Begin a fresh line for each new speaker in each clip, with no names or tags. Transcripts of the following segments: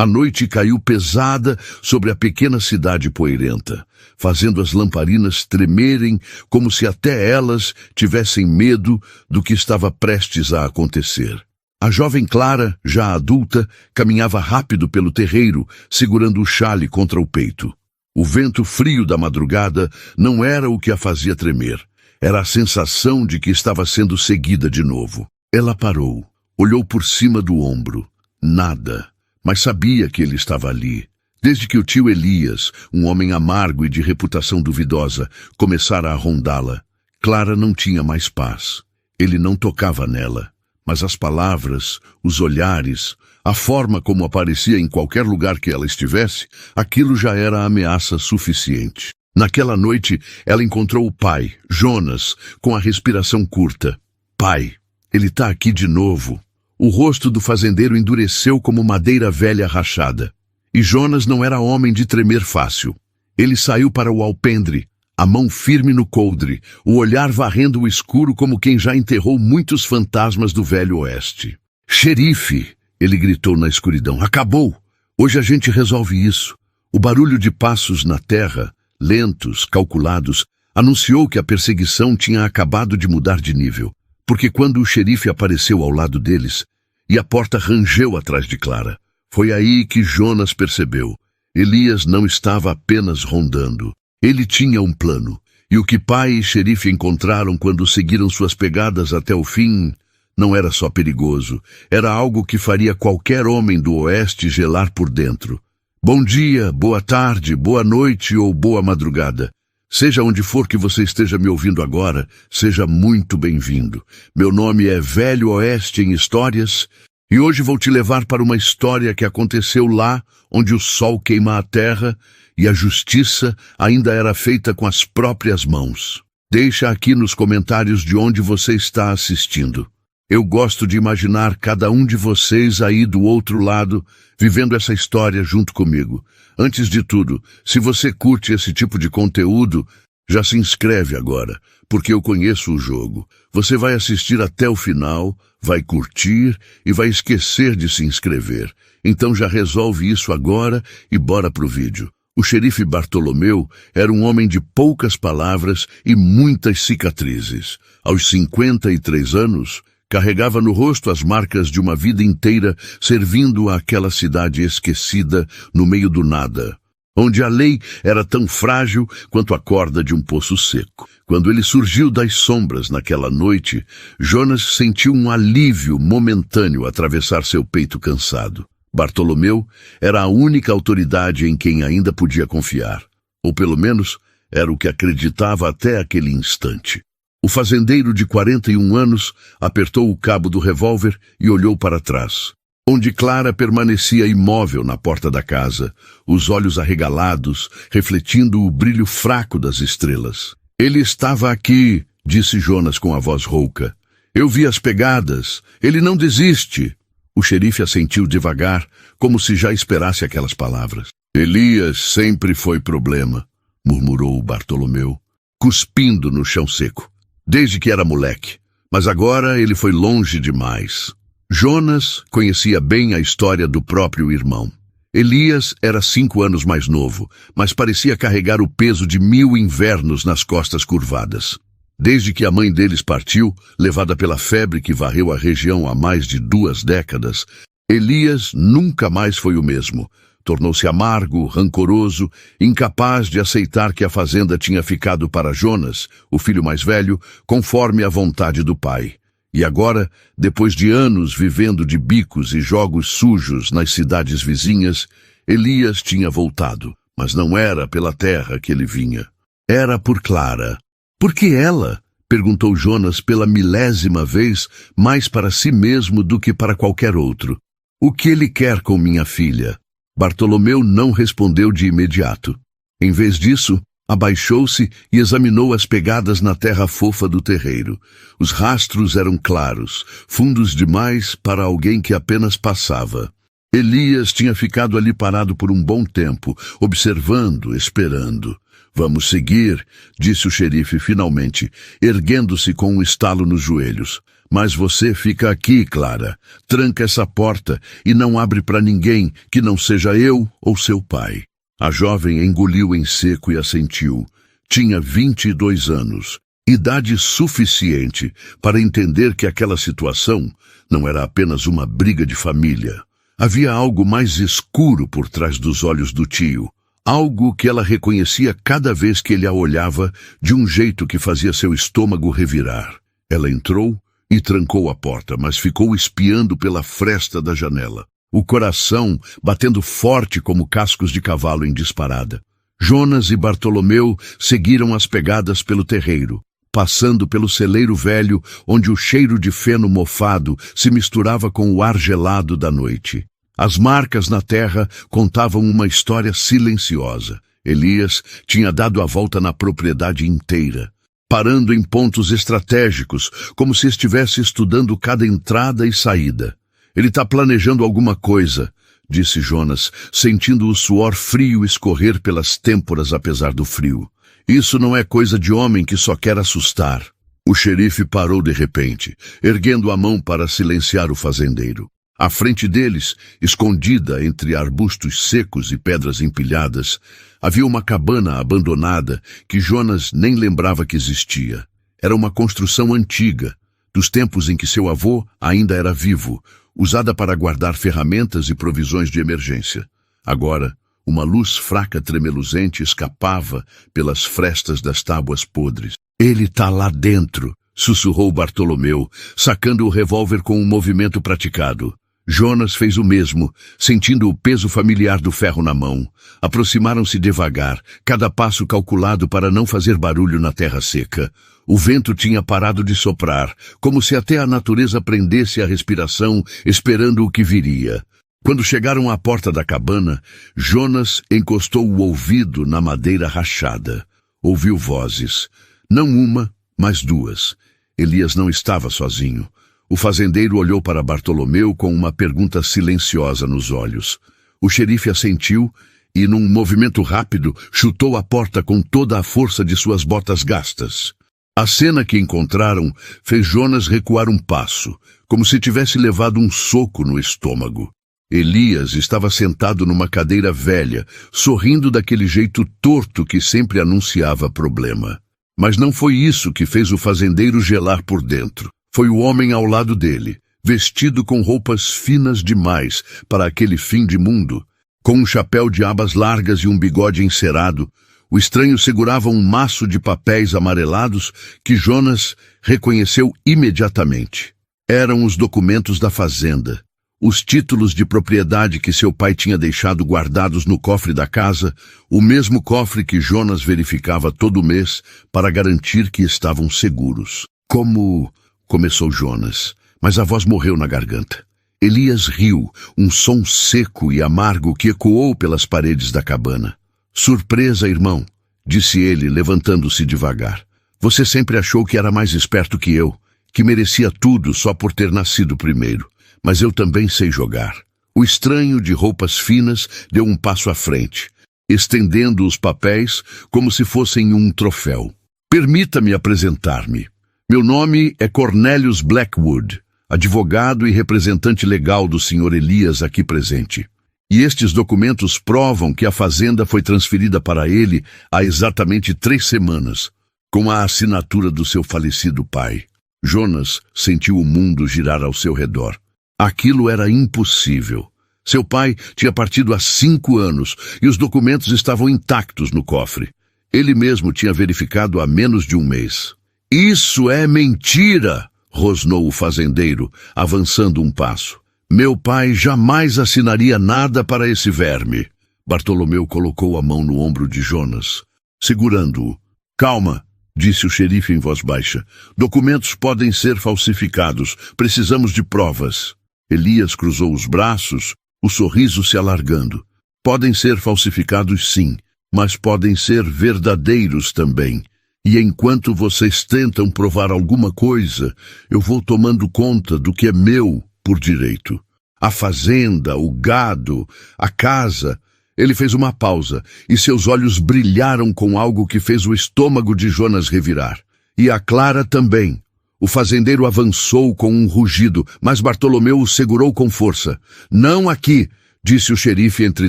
A noite caiu pesada sobre a pequena cidade poeirenta, fazendo as lamparinas tremerem como se até elas tivessem medo do que estava prestes a acontecer. A jovem Clara, já adulta, caminhava rápido pelo terreiro, segurando o xale contra o peito. O vento frio da madrugada não era o que a fazia tremer. Era a sensação de que estava sendo seguida de novo. Ela parou, olhou por cima do ombro. Nada. Mas sabia que ele estava ali. Desde que o tio Elias, um homem amargo e de reputação duvidosa, começara a rondá-la, Clara não tinha mais paz. Ele não tocava nela, mas as palavras, os olhares, a forma como aparecia em qualquer lugar que ela estivesse, aquilo já era ameaça suficiente. Naquela noite, ela encontrou o pai, Jonas, com a respiração curta. Pai, ele está aqui de novo. O rosto do fazendeiro endureceu como madeira velha rachada. E Jonas não era homem de tremer fácil. Ele saiu para o alpendre, a mão firme no coldre, o olhar varrendo o escuro como quem já enterrou muitos fantasmas do velho oeste. Xerife, ele gritou na escuridão, acabou! Hoje a gente resolve isso. O barulho de passos na terra, lentos, calculados, anunciou que a perseguição tinha acabado de mudar de nível. Porque quando o xerife apareceu ao lado deles, e a porta rangeu atrás de Clara, foi aí que Jonas percebeu. Elias não estava apenas rondando. Ele tinha um plano. E o que pai e xerife encontraram quando seguiram suas pegadas até o fim não era só perigoso. Era algo que faria qualquer homem do oeste gelar por dentro. Bom dia, boa tarde, boa noite ou boa madrugada. Seja onde for que você esteja me ouvindo agora, seja muito bem-vindo. Meu nome é Velho Oeste em Histórias, e hoje vou te levar para uma história que aconteceu lá onde o sol queima a terra e a justiça ainda era feita com as próprias mãos. Deixa aqui nos comentários de onde você está assistindo. Eu gosto de imaginar cada um de vocês aí do outro lado, vivendo essa história junto comigo. Antes de tudo, se você curte esse tipo de conteúdo, já se inscreve agora, porque eu conheço o jogo. Você vai assistir até o final, vai curtir e vai esquecer de se inscrever. Então já resolve isso agora e bora pro vídeo. O xerife Bartolomeu era um homem de poucas palavras e muitas cicatrizes. Aos 53 anos, carregava no rosto as marcas de uma vida inteira servindo àquela cidade esquecida no meio do nada, onde a lei era tão frágil quanto a corda de um poço seco. Quando ele surgiu das sombras naquela noite, Jonas sentiu um alívio momentâneo atravessar seu peito cansado. Bartolomeu era a única autoridade em quem ainda podia confiar, ou pelo menos era o que acreditava até aquele instante. O fazendeiro de 41 anos apertou o cabo do revólver e olhou para trás, onde Clara permanecia imóvel na porta da casa, os olhos arregalados, refletindo o brilho fraco das estrelas. Ele estava aqui, disse Jonas com a voz rouca. Eu vi as pegadas. Ele não desiste. O xerife assentiu devagar, como se já esperasse aquelas palavras. Elias sempre foi problema, murmurou Bartolomeu, cuspindo no chão seco. Desde que era moleque, mas agora ele foi longe demais. Jonas conhecia bem a história do próprio irmão. Elias era 5 anos mais novo, mas parecia carregar o peso de 1000 invernos nas costas curvadas. Desde que a mãe deles partiu, levada pela febre que varreu a região há mais de 2 décadas, Elias nunca mais foi o mesmo. Tornou-se amargo, rancoroso, incapaz de aceitar que a fazenda tinha ficado para Jonas, o filho mais velho, conforme a vontade do pai. E agora, depois de anos vivendo de bicos e jogos sujos nas cidades vizinhas, Elias tinha voltado. Mas não era pela terra que ele vinha. Era por Clara. Por que ela? Perguntou Jonas pela 1000ª vez, mais para si mesmo do que para qualquer outro. O que ele quer com minha filha? Bartolomeu não respondeu de imediato. Em vez disso, abaixou-se e examinou as pegadas na terra fofa do terreiro. Os rastros eram claros, fundos demais para alguém que apenas passava. Elias tinha ficado ali parado por um bom tempo, observando, esperando. Vamos seguir, disse o xerife finalmente, erguendo-se com um estalo nos joelhos. Mas você fica aqui, Clara. Tranca essa porta e não abre para ninguém que não seja eu ou seu pai. A jovem engoliu em seco e assentiu. Tinha 22 anos, idade suficiente para entender que aquela situação não era apenas uma briga de família. Havia algo mais escuro por trás dos olhos do tio, algo que ela reconhecia cada vez que ele a olhava de um jeito que fazia seu estômago revirar. Ela entrou e trancou a porta, mas ficou espiando pela fresta da janela, o coração batendo forte como cascos de cavalo em disparada. Jonas e Bartolomeu seguiram as pegadas pelo terreiro, passando pelo celeiro velho, onde o cheiro de feno mofado se misturava com o ar gelado da noite. As marcas na terra contavam uma história silenciosa. Elias tinha dado a volta na propriedade inteira, parando em pontos estratégicos, como se estivesse estudando cada entrada e saída. Ele está planejando alguma coisa, disse Jonas, sentindo o suor frio escorrer pelas têmporas apesar do frio. Isso não é coisa de homem que só quer assustar. O xerife parou de repente, erguendo a mão para silenciar o fazendeiro. À frente deles, escondida entre arbustos secos e pedras empilhadas, havia uma cabana abandonada que Jonas nem lembrava que existia. Era uma construção antiga, dos tempos em que seu avô ainda era vivo, usada para guardar ferramentas e provisões de emergência. Agora, uma luz fraca tremeluzente escapava pelas frestas das tábuas podres. Ele está lá dentro, sussurrou Bartolomeu, sacando o revólver com um movimento praticado. Jonas fez o mesmo, sentindo o peso familiar do ferro na mão. Aproximaram-se devagar, cada passo calculado para não fazer barulho na terra seca. O vento tinha parado de soprar, como se até a natureza prendesse a respiração, esperando o que viria. Quando chegaram à porta da cabana, Jonas encostou o ouvido na madeira rachada. Ouviu vozes. Não uma, mas duas. Elias não estava sozinho. O fazendeiro olhou para Bartolomeu com uma pergunta silenciosa nos olhos. O xerife assentiu e, num movimento rápido, chutou a porta com toda a força de suas botas gastas. A cena que encontraram fez Jonas recuar um passo, como se tivesse levado um soco no estômago. Elias estava sentado numa cadeira velha, sorrindo daquele jeito torto que sempre anunciava problema. Mas não foi isso que fez o fazendeiro gelar por dentro. Foi o homem ao lado dele, vestido com roupas finas demais para aquele fim de mundo. Com um chapéu de abas largas e um bigode encerado, o estranho segurava um maço de papéis amarelados que Jonas reconheceu imediatamente. Eram os documentos da fazenda. Os títulos de propriedade que seu pai tinha deixado guardados no cofre da casa, o mesmo cofre que Jonas verificava todo mês para garantir que estavam seguros. Como... começou Jonas, mas a voz morreu na garganta. Elias riu, um som seco e amargo que ecoou pelas paredes da cabana. Surpresa, irmão, disse ele, levantando-se devagar. Você sempre achou que era mais esperto que eu, que merecia tudo só por ter nascido primeiro. Mas eu também sei jogar. O estranho de roupas finas deu um passo à frente, estendendo os papéis como se fossem um troféu. Permita-me apresentar-me. Meu nome é Cornelius Blackwood, advogado e representante legal do Sr. Elias aqui presente. E estes documentos provam que a fazenda foi transferida para ele há exatamente 3 semanas, com a assinatura do seu falecido pai. Jonas sentiu o mundo girar ao seu redor. Aquilo era impossível. Seu pai tinha partido há 5 anos e os documentos estavam intactos no cofre. Ele mesmo tinha verificado há menos de um mês. Isso é mentira! Rosnou o fazendeiro, avançando um passo. Meu pai jamais assinaria nada para esse verme. Bartolomeu colocou a mão no ombro de Jonas, segurando-o. Calma, disse o xerife em voz baixa. Documentos podem ser falsificados. Precisamos de provas. Elias cruzou os braços, o sorriso se alargando. Podem ser falsificados, sim, mas podem ser verdadeiros também. E enquanto vocês tentam provar alguma coisa, eu vou tomando conta do que é meu por direito. A fazenda, o gado, a casa. Ele fez uma pausa e seus olhos brilharam com algo que fez o estômago de Jonas revirar. E a Clara também. O fazendeiro avançou com um rugido, mas Bartolomeu o segurou com força. "Não aqui", disse o xerife entre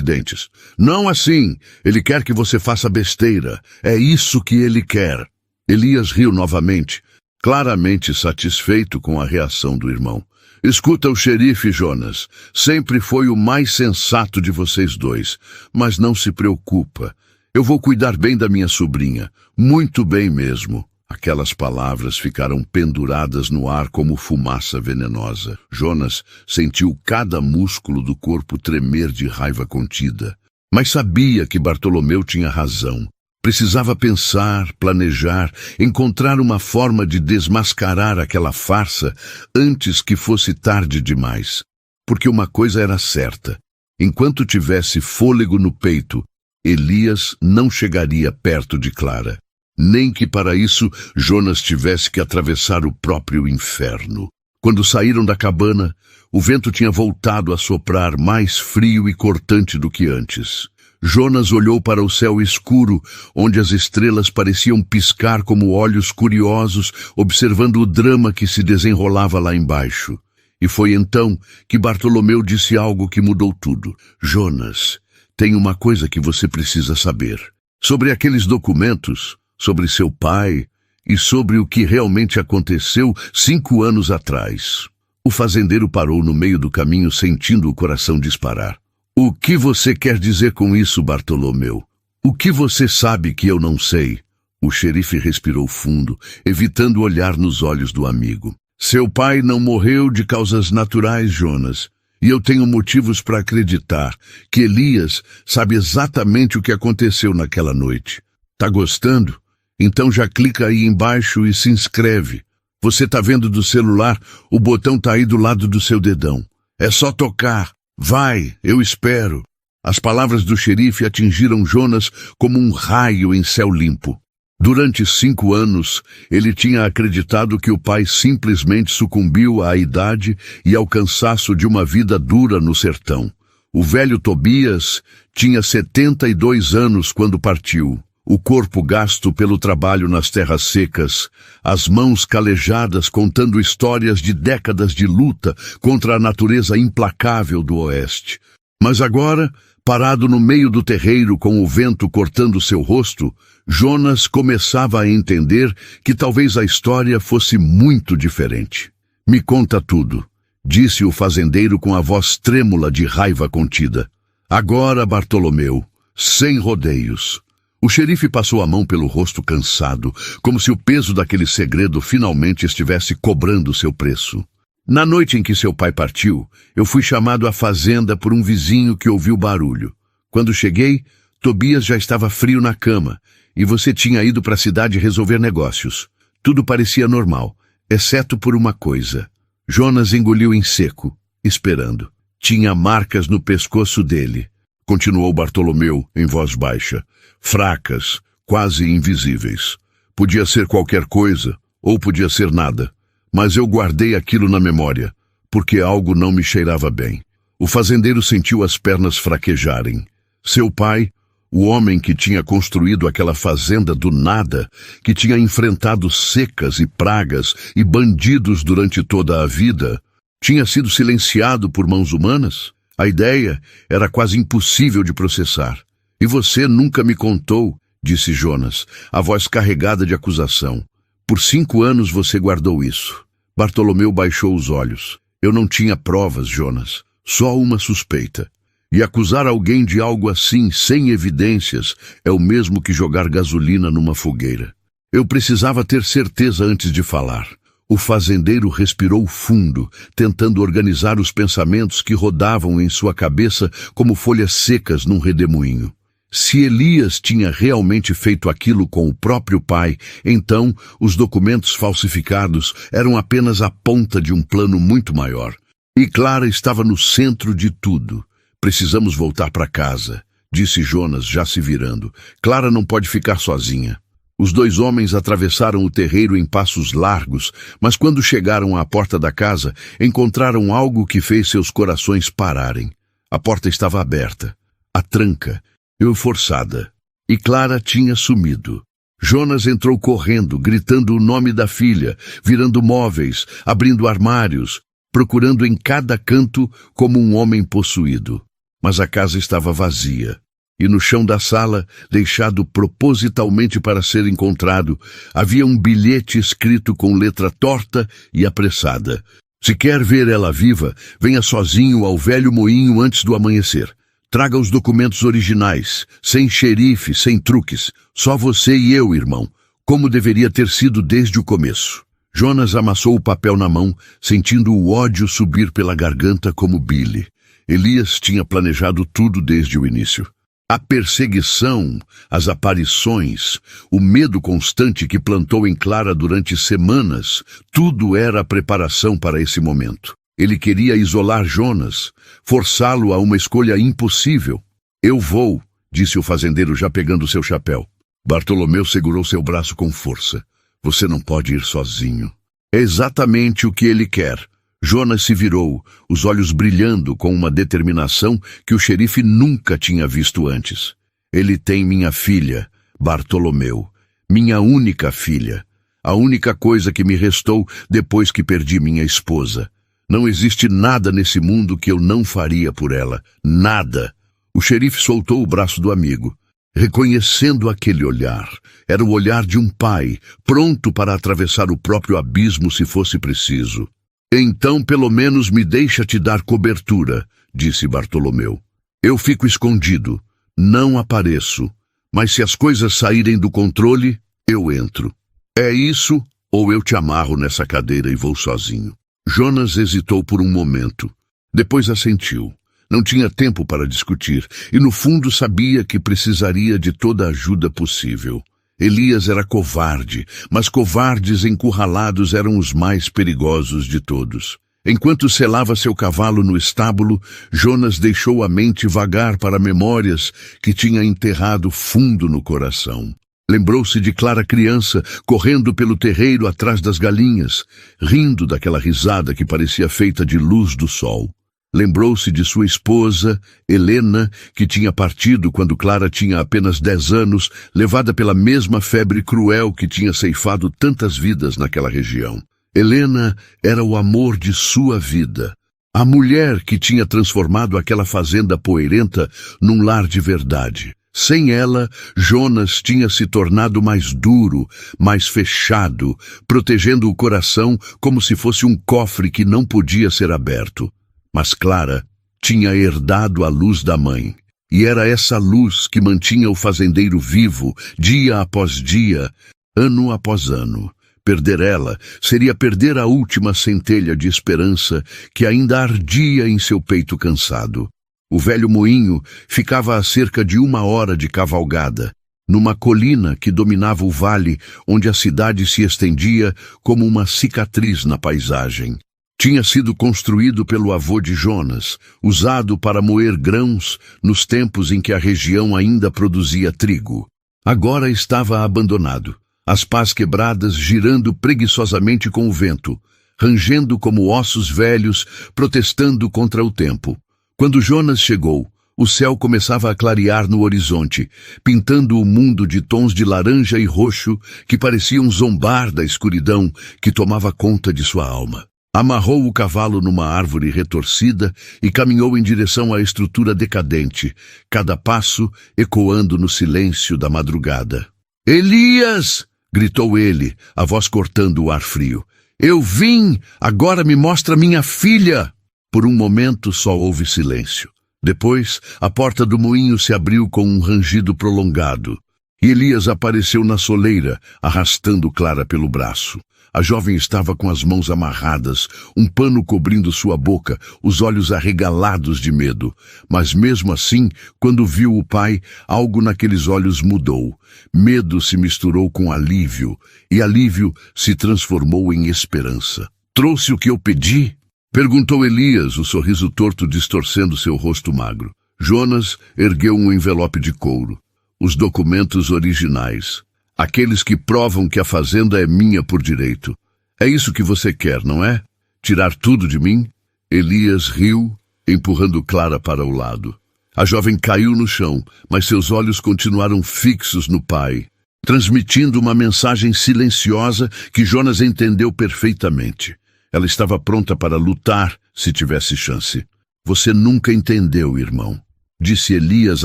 dentes. "Não assim. Ele quer que você faça besteira. É isso que ele quer." Elias riu novamente, claramente satisfeito com a reação do irmão. "Escuta o xerife, Jonas. Sempre foi o mais sensato de vocês dois. Mas não se preocupa. Eu vou cuidar bem da minha sobrinha. Muito bem mesmo." Aquelas palavras ficaram penduradas no ar como fumaça venenosa. Jonas sentiu cada músculo do corpo tremer de raiva contida. Mas sabia que Bartolomeu tinha razão. Precisava pensar, planejar, encontrar uma forma de desmascarar aquela farsa antes que fosse tarde demais. Porque uma coisa era certa: enquanto tivesse fôlego no peito, Elias não chegaria perto de Clara. Nem que para isso Jonas tivesse que atravessar o próprio inferno. Quando saíram da cabana, o vento tinha voltado a soprar mais frio e cortante do que antes. Jonas olhou para o céu escuro, onde as estrelas pareciam piscar como olhos curiosos, observando o drama que se desenrolava lá embaixo. E foi então que Bartolomeu disse algo que mudou tudo. "Jonas, tem uma coisa que você precisa saber. Sobre aqueles documentos, sobre seu pai e sobre o que realmente aconteceu 5 anos atrás." O fazendeiro parou no meio do caminho, sentindo o coração disparar. "O que você quer dizer com isso, Bartolomeu? O que você sabe que eu não sei?" O xerife respirou fundo, evitando olhar nos olhos do amigo. "Seu pai não morreu de causas naturais, Jonas. E eu tenho motivos para acreditar que Elias sabe exatamente o que aconteceu naquela noite. Tá gostando? Então já clica aí embaixo e se inscreve. Você tá vendo do celular? O botão tá aí do lado do seu dedão. É só tocar. Vai, eu espero." As palavras do xerife atingiram Jonas como um raio em céu limpo. Durante 5 anos, ele tinha acreditado que o pai simplesmente sucumbiu à idade e ao cansaço de uma vida dura no sertão. O velho Tobias tinha 72 anos quando partiu. O corpo gasto pelo trabalho nas terras secas, as mãos calejadas contando histórias de décadas de luta contra a natureza implacável do oeste. Mas agora, parado no meio do terreiro com o vento cortando seu rosto, Jonas começava a entender que talvez a história fosse muito diferente. "Me conta tudo", disse o fazendeiro com a voz trêmula de raiva contida. "Agora, Bartolomeu, sem rodeios." O xerife passou a mão pelo rosto cansado, como se o peso daquele segredo finalmente estivesse cobrando seu preço. "Na noite em que seu pai partiu, eu fui chamado à fazenda por um vizinho que ouviu barulho. Quando cheguei, Tobias já estava frio na cama, e você tinha ido para a cidade resolver negócios. Tudo parecia normal, exceto por uma coisa." Jonas engoliu em seco, esperando. "Tinha marcas no pescoço dele", continuou Bartolomeu em voz baixa. "Fracas, quase invisíveis. Podia ser qualquer coisa, ou podia ser nada. Mas eu guardei aquilo na memória, porque algo não me cheirava bem." O fazendeiro sentiu as pernas fraquejarem. Seu pai, o homem que tinha construído aquela fazenda do nada, que tinha enfrentado secas e pragas e bandidos durante toda a vida, tinha sido silenciado por mãos humanas? A ideia era quase impossível de processar. "E você nunca me contou", disse Jonas, a voz carregada de acusação. "Por 5 anos você guardou isso." Bartolomeu baixou os olhos. "Eu não tinha provas, Jonas. Só uma suspeita. E acusar alguém de algo assim, sem evidências, é o mesmo que jogar gasolina numa fogueira. Eu precisava ter certeza antes de falar." O fazendeiro respirou fundo, tentando organizar os pensamentos que rodavam em sua cabeça como folhas secas num redemoinho. Se Elias tinha realmente feito aquilo com o próprio pai, então os documentos falsificados eram apenas a ponta de um plano muito maior. E Clara estava no centro de tudo. "Precisamos voltar para casa", disse Jonas, já se virando. "Clara não pode ficar sozinha." Os 2 homens atravessaram o terreiro em passos largos, mas quando chegaram à porta da casa, encontraram algo que fez seus corações pararem. A porta estava aberta, a tranca, e forçada, e Clara tinha sumido. Jonas entrou correndo, gritando o nome da filha, virando móveis, abrindo armários, procurando em cada canto como um homem possuído. Mas a casa estava vazia, e no chão da sala, deixado propositalmente para ser encontrado, havia um bilhete escrito com letra torta e apressada. Se quer ver ela viva, venha sozinho ao velho moinho antes do amanhecer. Traga os documentos originais, sem xerife, sem truques. Só você e eu, irmão, como deveria ter sido desde o começo. Jonas amassou o papel na mão, sentindo o ódio subir pela garganta como bile. Elias tinha planejado tudo desde o início. A perseguição, as aparições, o medo constante que plantou em Clara durante semanas, tudo era a preparação para esse momento. Ele queria isolar Jonas, forçá-lo a uma escolha impossível. Eu vou, disse o fazendeiro já pegando seu chapéu. Bartolomeu segurou seu braço com força. Você não pode ir sozinho. É exatamente o que ele quer. Jonas se virou, os olhos brilhando com uma determinação que o xerife nunca tinha visto antes. Ele tem minha filha, Bartolomeu, minha única filha, a única coisa que me restou depois que perdi minha esposa. Não existe nada nesse mundo que eu não faria por ela. Nada. O xerife soltou o braço do amigo, reconhecendo aquele olhar. Era o olhar de um pai, pronto para atravessar o próprio abismo se fosse preciso. Então, pelo menos me deixa te dar cobertura, disse Bartolomeu. Eu fico escondido, não apareço, mas se as coisas saírem do controle, eu entro. É isso, ou eu te amarro nessa cadeira e vou sozinho. Jonas hesitou por um momento. Depois assentiu. Não tinha tempo para discutir, e no fundo sabia que precisaria de toda a ajuda possível. Elias era covarde, mas covardes encurralados eram os mais perigosos de todos. Enquanto selava seu cavalo no estábulo, Jonas deixou a mente vagar para memórias que tinha enterrado fundo no coração. Lembrou-se de Clara criança, correndo pelo terreiro atrás das galinhas, rindo daquela risada que parecia feita de luz do sol. Lembrou-se de sua esposa, Helena, que tinha partido quando Clara tinha apenas 10 anos, levada pela mesma febre cruel que tinha ceifado tantas vidas naquela região. Helena era o amor de sua vida, a mulher que tinha transformado aquela fazenda poeirenta num lar de verdade. Sem ela, Jonas tinha se tornado mais duro, mais fechado, protegendo o coração como se fosse um cofre que não podia ser aberto. Mas Clara tinha herdado a luz da mãe, e era essa luz que mantinha o fazendeiro vivo, dia após dia, ano após ano. Perder ela seria perder a última centelha de esperança que ainda ardia em seu peito cansado. O velho moinho ficava a cerca de 1 hora de cavalgada, numa colina que dominava o vale, onde a cidade se estendia como uma cicatriz na paisagem. Tinha sido construído pelo avô de Jonas, usado para moer grãos nos tempos em que a região ainda produzia trigo. Agora estava abandonado, as pás quebradas girando preguiçosamente com o vento, rangendo como ossos velhos, protestando contra o tempo. Quando Jonas chegou, o céu começava a clarear no horizonte, pintando o mundo de tons de laranja e roxo que pareciam zombar da escuridão que tomava conta de sua alma. Amarrou o cavalo numa árvore retorcida e caminhou em direção à estrutura decadente, cada passo ecoando no silêncio da madrugada. «Elias!» gritou ele, a voz cortando o ar frio. «Eu vim! Agora me mostra minha filha!» Por um momento só houve silêncio. Depois, a porta do moinho se abriu com um rangido prolongado, e Elias apareceu na soleira, arrastando Clara pelo braço. A jovem estava com as mãos amarradas, um pano cobrindo sua boca, os olhos arregalados de medo. Mas mesmo assim, quando viu o pai, algo naqueles olhos mudou. Medo se misturou com alívio, e alívio se transformou em esperança. «Trouxe o que eu pedi?» perguntou Elias, o sorriso torto distorcendo seu rosto magro. Jonas ergueu um envelope de couro. Os documentos originais. Aqueles que provam que a fazenda é minha por direito. É isso que você quer, não é? Tirar tudo de mim? Elias riu, empurrando Clara para o lado. A jovem caiu no chão, mas seus olhos continuaram fixos no pai. transmitindo uma mensagem silenciosa que Jonas entendeu perfeitamente. Ela estava pronta para lutar se tivesse chance. Você nunca entendeu, irmão, disse Elias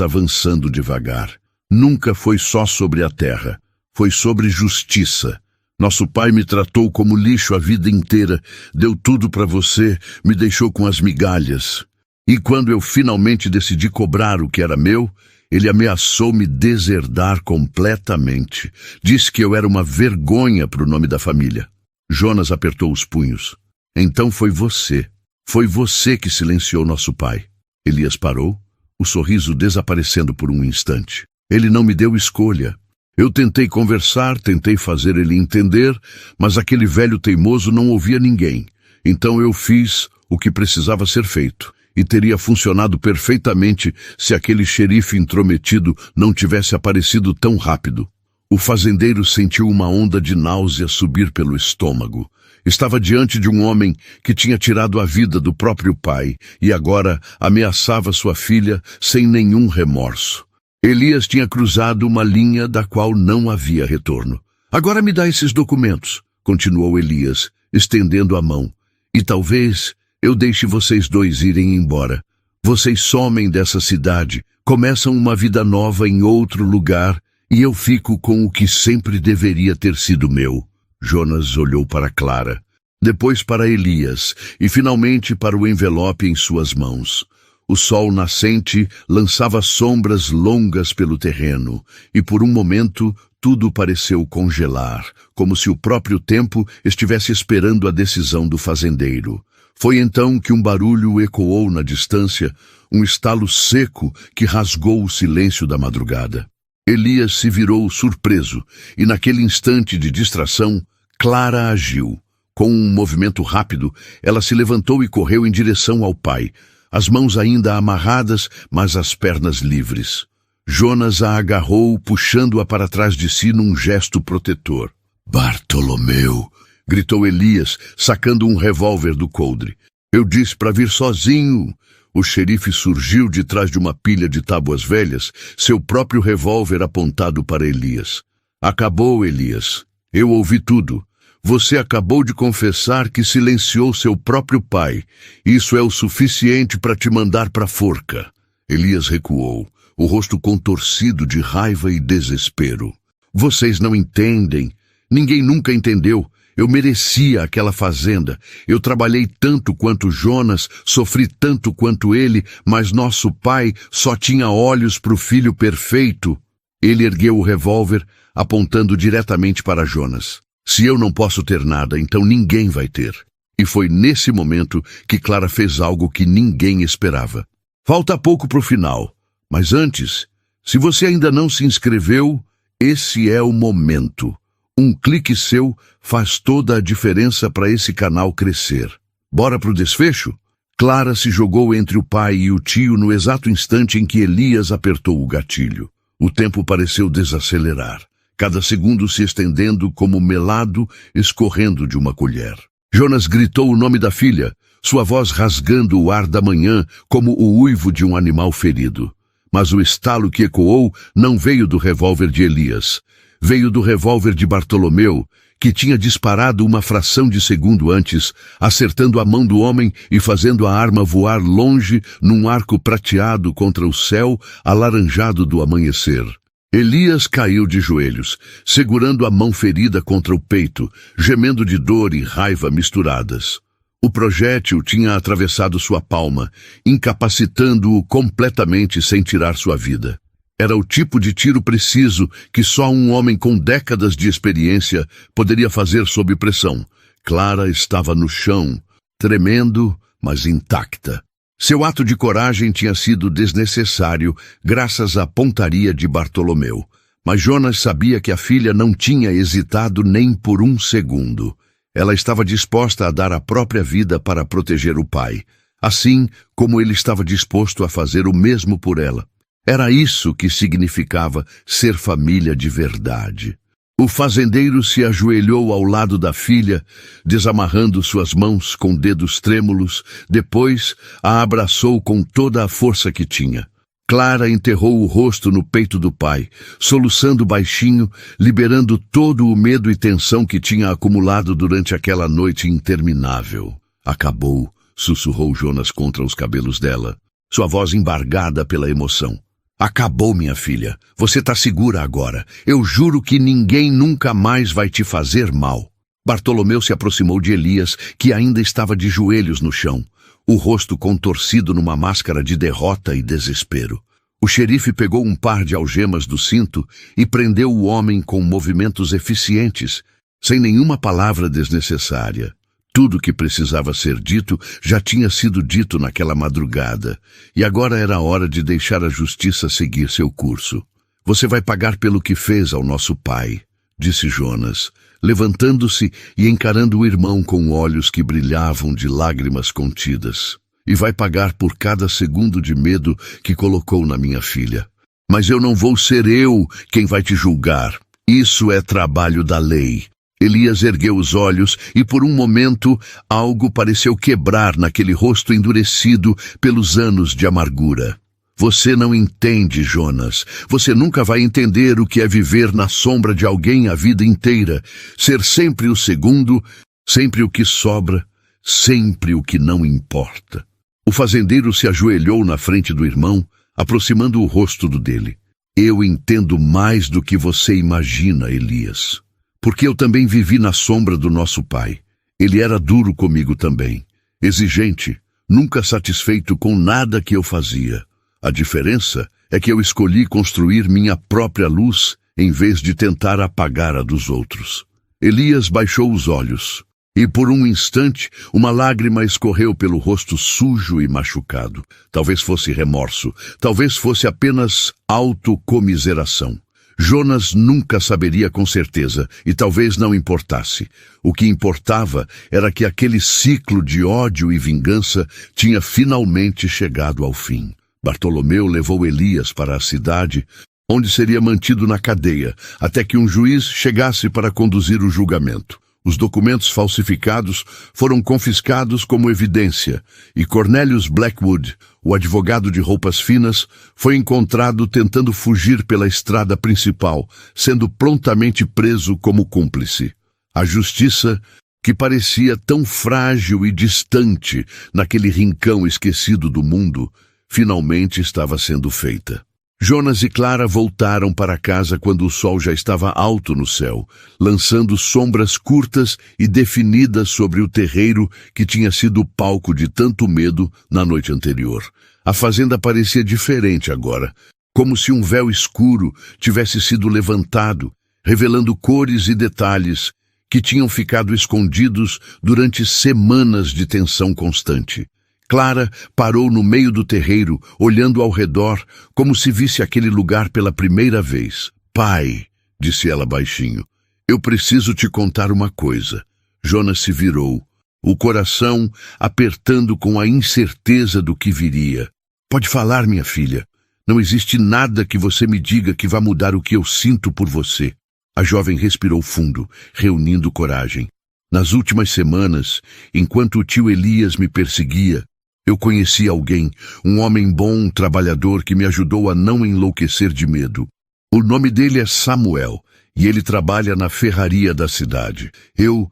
avançando devagar. Nunca foi só sobre a terra, foi sobre justiça. Nosso pai me tratou como lixo a vida inteira, deu tudo para você, me deixou com as migalhas. E quando eu finalmente decidi cobrar o que era meu, ele ameaçou me deserdar completamente. Disse que eu era uma vergonha para o nome da família. Jonas apertou os punhos. Então foi você que silenciou nosso pai. Elias parou, o sorriso desaparecendo por um instante. Ele não me deu escolha. Eu tentei conversar, tentei fazer ele entender, mas aquele velho teimoso não ouvia ninguém. Então eu fiz o que precisava ser feito, e teria funcionado perfeitamente se aquele xerife intrometido não tivesse aparecido tão rápido. O fazendeiro sentiu uma onda de náusea subir pelo estômago. Estava diante de um homem que tinha tirado a vida do próprio pai e agora ameaçava sua filha sem nenhum remorso. Elias tinha cruzado uma linha da qual não havia retorno. Agora me dá esses documentos, continuou Elias, estendendo a mão. E talvez eu deixe vocês dois irem embora. Vocês somem dessa cidade, começam uma vida nova em outro lugar, e eu fico com o que sempre deveria ter sido meu. Jonas olhou para Clara, depois para Elias, e finalmente para o envelope em suas mãos. O sol nascente lançava sombras longas pelo terreno, e por um momento tudo pareceu congelar, como se o próprio tempo estivesse esperando a decisão do fazendeiro. Foi então que um barulho ecoou na distância, um estalo seco que rasgou o silêncio da madrugada. Elias se virou surpreso, e naquele instante de distração, Clara agiu. Com um movimento rápido, ela se levantou e correu em direção ao pai, as mãos ainda amarradas, mas as pernas livres. Jonas a agarrou, puxando-a para trás de si num gesto protetor. Bartolomeu! Gritou Elias, sacando um revólver do coldre. Eu disse para vir sozinho. O xerife surgiu de trás de uma pilha de tábuas velhas, seu próprio revólver apontado para Elias. Acabou, Elias. Eu ouvi tudo. Você acabou de confessar que silenciou seu próprio pai. Isso é o suficiente para te mandar para a forca. Elias recuou, o rosto contorcido de raiva e desespero. Vocês não entendem. Ninguém nunca entendeu. Eu merecia aquela fazenda. Eu trabalhei tanto quanto Jonas, sofri tanto quanto ele, mas nosso pai só tinha olhos para o filho perfeito. Ele ergueu o revólver, apontando diretamente para Jonas. Se eu não posso ter nada, então ninguém vai ter. E foi nesse momento que Clara fez algo que ninguém esperava. Falta pouco para o final, mas antes, se você ainda não se inscreveu, esse é o momento. Um clique seu faz toda a diferença para esse canal crescer. Bora pro desfecho? Clara se jogou entre o pai e o tio no exato instante em que Elias apertou o gatilho. O tempo pareceu desacelerar, cada segundo se estendendo como melado escorrendo de uma colher. Jonas gritou o nome da filha, sua voz rasgando o ar da manhã como o uivo de um animal ferido. Mas o estalo que ecoou não veio do revólver de Elias. Veio do revólver de Bartolomeu, que tinha disparado uma fração de segundo antes, acertando a mão do homem e fazendo a arma voar longe num arco prateado contra o céu alaranjado do amanhecer. Elias caiu de joelhos, segurando a mão ferida contra o peito, gemendo de dor e raiva misturadas. O projétil tinha atravessado sua palma, incapacitando-o completamente sem tirar sua vida. Era o tipo de tiro preciso que só um homem com décadas de experiência poderia fazer sob pressão. Clara estava no chão, tremendo, mas intacta. Seu ato de coragem tinha sido desnecessário graças à pontaria de Bartolomeu. Mas Jonas sabia que a filha não tinha hesitado nem por um segundo. Ela estava disposta a dar a própria vida para proteger o pai, assim como ele estava disposto a fazer o mesmo por ela. Era isso que significava ser família de verdade. O fazendeiro se ajoelhou ao lado da filha, desamarrando suas mãos com dedos trêmulos, depois a abraçou com toda a força que tinha. Clara enterrou o rosto no peito do pai, soluçando baixinho, liberando todo o medo e tensão que tinha acumulado durante aquela noite interminável. Acabou, sussurrou Jonas contra os cabelos dela, sua voz embargada pela emoção. Acabou, minha filha. Você tá segura agora. Eu juro que ninguém nunca mais vai te fazer mal. Bartolomeu se aproximou de Elias, que ainda estava de joelhos no chão, o rosto contorcido numa máscara de derrota e desespero. O xerife pegou um par de algemas do cinto e prendeu o homem com movimentos eficientes, sem nenhuma palavra desnecessária. Tudo que precisava ser dito já tinha sido dito naquela madrugada, e agora era hora de deixar a justiça seguir seu curso. Você vai pagar pelo que fez ao nosso pai, disse Jonas, levantando-se e encarando o irmão com olhos que brilhavam de lágrimas contidas. E vai pagar por cada segundo de medo que colocou na minha filha. Mas eu não vou ser eu quem vai te julgar. Isso é trabalho da lei. Elias ergueu os olhos e por um momento algo pareceu quebrar naquele rosto endurecido pelos anos de amargura. Você não entende, Jonas. Você nunca vai entender o que é viver na sombra de alguém a vida inteira. Ser sempre o segundo, sempre o que sobra, sempre o que não importa. O fazendeiro se ajoelhou na frente do irmão, aproximando o rosto do dele. Eu entendo mais do que você imagina, Elias. Porque eu também vivi na sombra do nosso pai. Ele era duro comigo também, exigente, nunca satisfeito com nada que eu fazia. A diferença é que eu escolhi construir minha própria luz em vez de tentar apagar a dos outros. Elias baixou os olhos, e por um instante uma lágrima escorreu pelo rosto sujo e machucado. Talvez fosse remorso, talvez fosse apenas autocomiseração. Jonas nunca saberia com certeza, e talvez não importasse. O que importava era que aquele ciclo de ódio e vingança tinha finalmente chegado ao fim. Bartolomeu levou Elias para a cidade, onde seria mantido na cadeia, até que um juiz chegasse para conduzir o julgamento. Os documentos falsificados foram confiscados como evidência, e Cornelius Blackwood, o advogado de roupas finas, foi encontrado tentando fugir pela estrada principal, sendo prontamente preso como cúmplice. A justiça, que parecia tão frágil e distante naquele rincão esquecido do mundo, finalmente estava sendo feita. Jonas e Clara voltaram para casa quando o sol já estava alto no céu, lançando sombras curtas e definidas sobre o terreiro que tinha sido palco de tanto medo na noite anterior. A fazenda parecia diferente agora, como se um véu escuro tivesse sido levantado, revelando cores e detalhes que tinham ficado escondidos durante semanas de tensão constante. Clara parou no meio do terreiro, olhando ao redor, como se visse aquele lugar pela primeira vez. Pai, disse ela baixinho, eu preciso te contar uma coisa. Jonas se virou, o coração apertando com a incerteza do que viria. Pode falar, minha filha. Não existe nada que você me diga que vá mudar o que eu sinto por você. A jovem respirou fundo, reunindo coragem. Nas últimas semanas, enquanto o tio Elias me perseguia, eu conheci alguém, um homem bom, trabalhador, que me ajudou a não enlouquecer de medo. O nome dele é Samuel, e ele trabalha na ferraria da cidade. Eu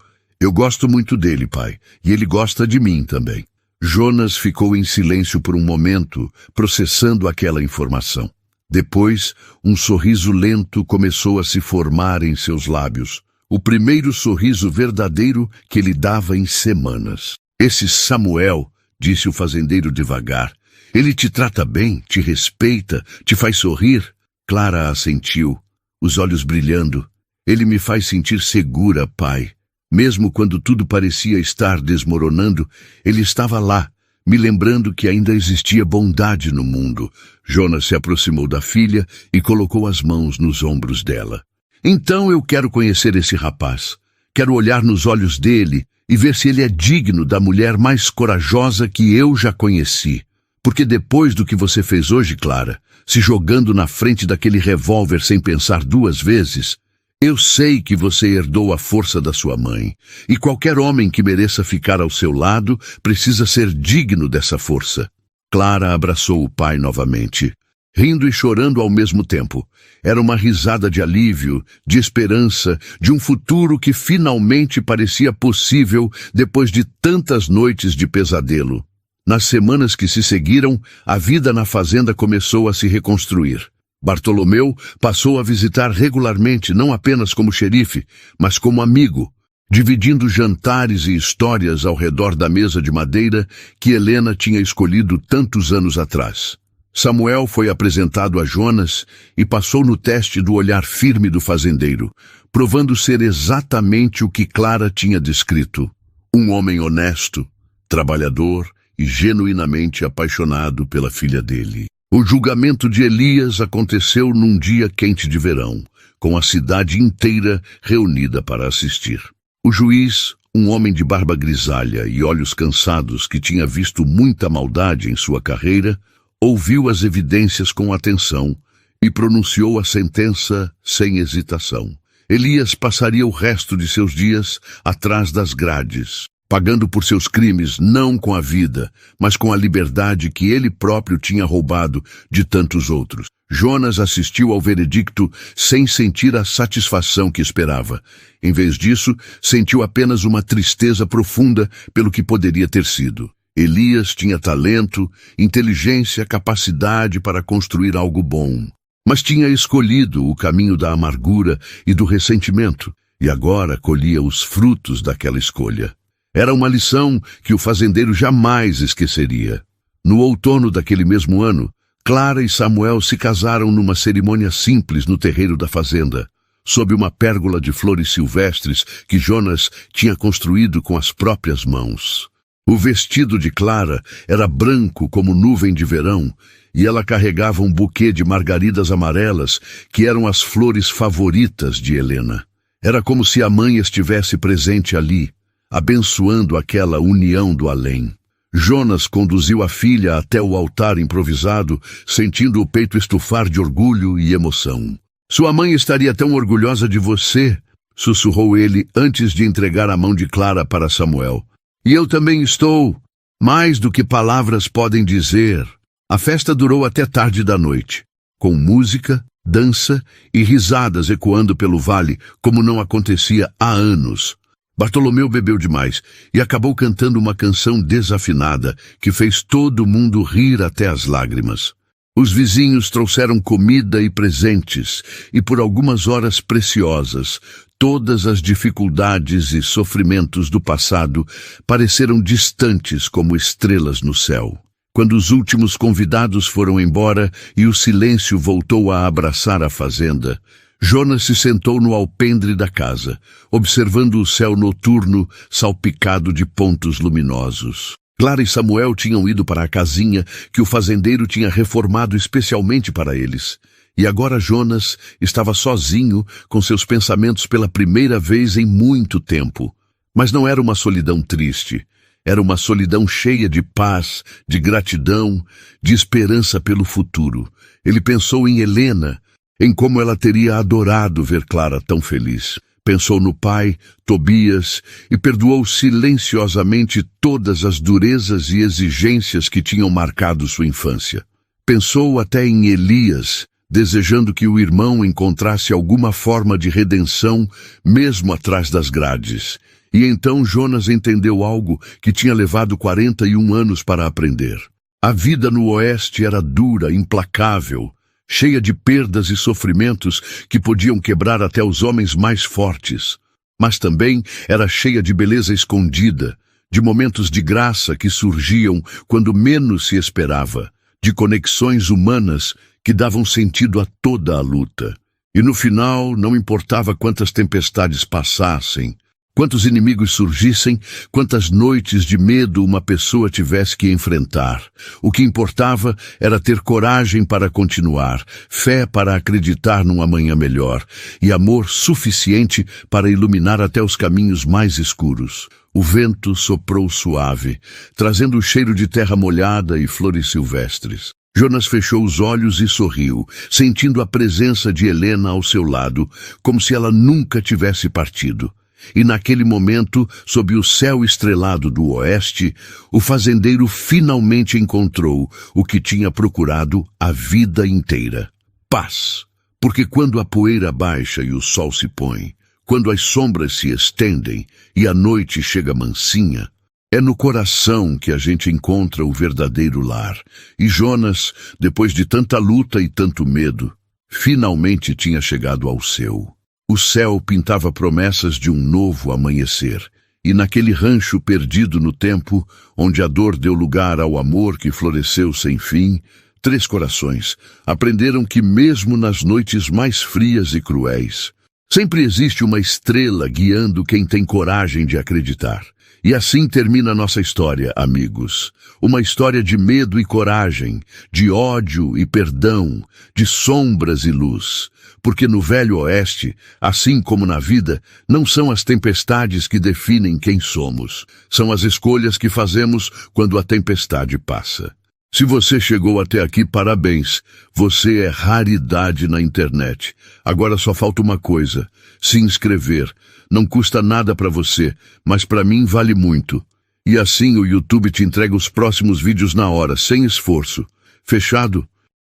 gosto muito dele, pai, e ele gosta de mim também. Jonas ficou em silêncio por um momento, processando aquela informação. Depois, um sorriso lento começou a se formar em seus lábios. O primeiro sorriso verdadeiro que ele dava em semanas. Esse Samuel, disse o fazendeiro devagar, ele te trata bem, te respeita, te faz sorrir? Clara assentiu, os olhos brilhando. Ele me faz sentir segura, pai. Mesmo quando tudo parecia estar desmoronando, ele estava lá, me lembrando que ainda existia bondade no mundo. Jonas se aproximou da filha e colocou as mãos nos ombros dela. Então eu quero conhecer esse rapaz. Quero olhar nos olhos dele e ver se ele é digno da mulher mais corajosa que eu já conheci. Porque depois do que você fez hoje, Clara, se jogando na frente daquele revólver sem pensar duas vezes, eu sei que você herdou a força da sua mãe. E qualquer homem que mereça ficar ao seu lado precisa ser digno dessa força. Clara abraçou o pai novamente. rindo e chorando ao mesmo tempo. Era uma risada de alívio, de esperança, de um futuro que finalmente parecia possível depois de tantas noites de pesadelo. Nas semanas que se seguiram, a vida na fazenda começou a se reconstruir. Bartolomeu passou a visitar regularmente não apenas como xerife, mas como amigo, dividindo jantares e histórias ao redor da mesa de madeira que Helena tinha escolhido tantos anos atrás. Samuel foi apresentado a Jonas e passou no teste do olhar firme do fazendeiro, provando ser exatamente o que Clara tinha descrito. Um homem honesto, trabalhador e genuinamente apaixonado pela filha dele. O julgamento de Elias aconteceu num dia quente de verão, com a cidade inteira reunida para assistir. O juiz, um homem de barba grisalha e olhos cansados que tinha visto muita maldade em sua carreira, ouviu as evidências com atenção e pronunciou a sentença sem hesitação. Elias passaria o resto de seus dias atrás das grades, pagando por seus crimes não com a vida, mas com a liberdade que ele próprio tinha roubado de tantos outros. Jonas assistiu ao veredicto sem sentir a satisfação que esperava. Em vez disso, sentiu apenas uma tristeza profunda pelo que poderia ter sido. Elias tinha talento, inteligência, capacidade para construir algo bom, mas tinha escolhido o caminho da amargura e do ressentimento, e agora colhia os frutos daquela escolha. Era uma lição que o fazendeiro jamais esqueceria. No outono daquele mesmo ano, Clara e Samuel se casaram numa cerimônia simples no terreiro da fazenda, sob uma pérgola de flores silvestres que Jonas tinha construído com as próprias mãos. O vestido de Clara era branco como nuvem de verão, e ela carregava um buquê de margaridas amarelas, que eram as flores favoritas de Helena. Era como se a mãe estivesse presente ali, abençoando aquela união do além. Jonas conduziu a filha até o altar improvisado, sentindo o peito estufar de orgulho e emoção. "Sua mãe estaria tão orgulhosa de você", sussurrou ele antes de entregar a mão de Clara para Samuel. "E eu também estou, mais do que palavras podem dizer." A festa durou até tarde da noite, com música, dança e risadas ecoando pelo vale como não acontecia há anos. Bartolomeu bebeu demais e acabou cantando uma canção desafinada que fez todo mundo rir até as lágrimas. Os vizinhos trouxeram comida e presentes, e por algumas horas preciosas, todas as dificuldades e sofrimentos do passado pareceram distantes como estrelas no céu. Quando os últimos convidados foram embora e o silêncio voltou a abraçar a fazenda, Jonas se sentou no alpendre da casa, observando o céu noturno salpicado de pontos luminosos. Clara e Samuel tinham ido para a casinha que o fazendeiro tinha reformado especialmente para eles. E agora Jonas estava sozinho, com seus pensamentos pela primeira vez em muito tempo. Mas não era uma solidão triste. Era uma solidão cheia de paz, de gratidão, de esperança pelo futuro. Ele pensou em Helena, em como ela teria adorado ver Clara tão feliz. Pensou no pai, Tobias, e perdoou silenciosamente todas as durezas e exigências que tinham marcado sua infância. Pensou até em Elias, desejando que o irmão encontrasse alguma forma de redenção, mesmo atrás das grades. E então Jonas entendeu algo que tinha levado 41 anos para aprender. A vida no oeste era dura, implacável, cheia de perdas e sofrimentos que podiam quebrar até os homens mais fortes. Mas também era cheia de beleza escondida, de momentos de graça que surgiam quando menos se esperava, de conexões humanas que davam sentido a toda a luta. E no final, não importava quantas tempestades passassem, quantos inimigos surgissem, quantas noites de medo uma pessoa tivesse que enfrentar. O que importava era ter coragem para continuar, fé para acreditar num amanhã melhor e amor suficiente para iluminar até os caminhos mais escuros. O vento soprou suave, trazendo o cheiro de terra molhada e flores silvestres. Jonas fechou os olhos e sorriu, sentindo a presença de Helena ao seu lado, como se ela nunca tivesse partido. E naquele momento, sob o céu estrelado do oeste, o fazendeiro finalmente encontrou o que tinha procurado a vida inteira: paz. Porque quando a poeira baixa e o sol se põe, quando as sombras se estendem e a noite chega mansinha, é no coração que a gente encontra o verdadeiro lar. E Jonas, depois de tanta luta e tanto medo, finalmente tinha chegado ao seu. O céu pintava promessas de um novo amanhecer, e naquele rancho perdido no tempo, onde a dor deu lugar ao amor que floresceu sem fim, 3 corações aprenderam que mesmo nas noites mais frias e cruéis, sempre existe uma estrela guiando quem tem coragem de acreditar. E assim termina nossa história, amigos. Uma história de medo e coragem, de ódio e perdão, de sombras e luz. Porque no Velho Oeste, assim como na vida, não são as tempestades que definem quem somos. São as escolhas que fazemos quando a tempestade passa. Se você chegou até aqui, parabéns. Você é raridade na internet. Agora só falta uma coisa: se inscrever. Não custa nada para você, mas para mim vale muito. E assim o YouTube te entrega os próximos vídeos na hora, sem esforço. Fechado?